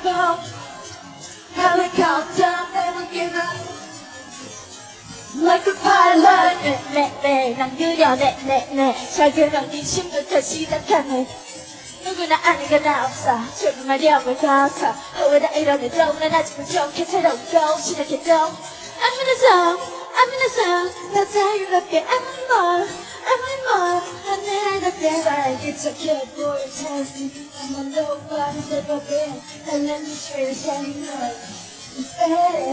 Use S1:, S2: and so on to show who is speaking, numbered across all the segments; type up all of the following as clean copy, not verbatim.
S1: go. Helicopter, never give up. Like a pilot. 네, 난 그려, 네. 잘 그려진 심부터 시작하는 누구나 아는 건 없어. 조금만 력을 가서 왜 다 이러는데 난 아직은 좋게 새로운 거 시작해도 I'm in a zone 나 자유롭게 I'm in more 하늘답게 살기척해 보일 찬스 I'm a nobody 새벽에 And let me straight and shine light Instead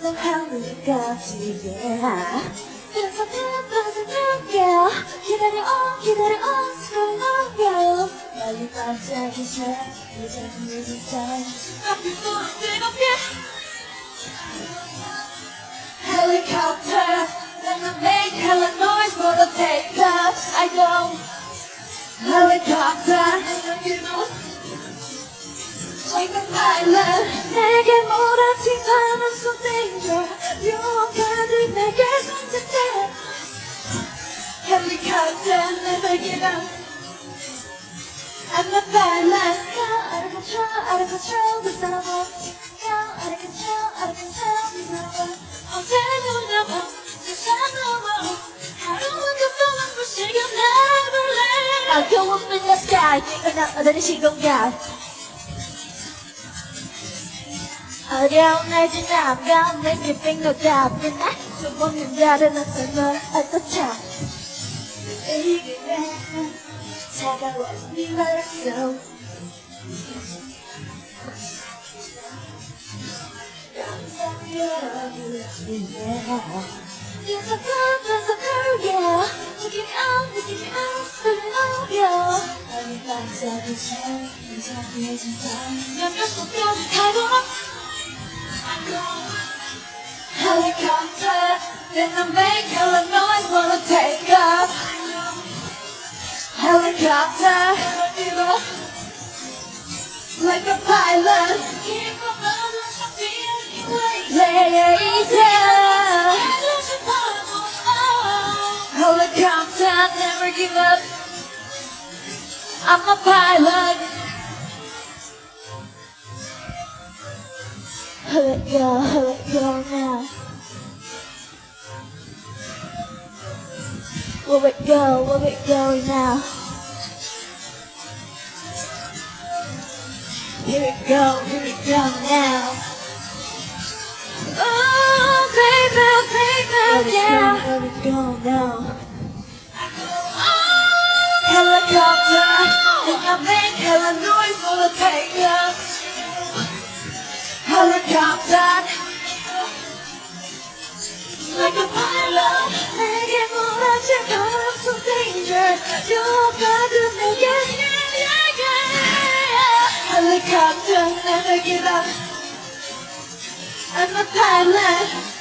S1: 넌 하늘까지 그래서 girl 기다려 slow 빨리 반짝이 shine 이제 늦은 사이 앞으로 뜨겁게 Helicopter Gonna make hella noise for the take off I go Helicopter Like a pilot 내게 몰아치면 I'm so danger 유혹가들 내게 손짓해 Helicopter never give up I'm a pilot You're out of control Cause I want You're out of control Cause I want 언제도 넘어 세상 넘어 하루만도 떠난 불시간 never let I'll go up in the sky 어디든 시공간 어려운 날 지나가 Make it big no doubt Midnight 수없는 다른 어떤 널 at the top Baby 차가워 네 말속 You're so cool, yeah Look at me out, yeah 어린 반짝이 샤인 이상해진 삶 몇몇 속도 달고 Helicopter Then I make hella noise wanna take off Helicopter Like a pilot Keep on running something later Helicopter never give up I'm a pilot Let it go now Will it go now Here it go now Oh, baby, yeah Let it go now Helicopter And I make hella noise for the takeoff Helicopter Like a pilot 내게 몰아치면 I'm so danger 유혹가득 내게 Helicopter never give up I'm a pilot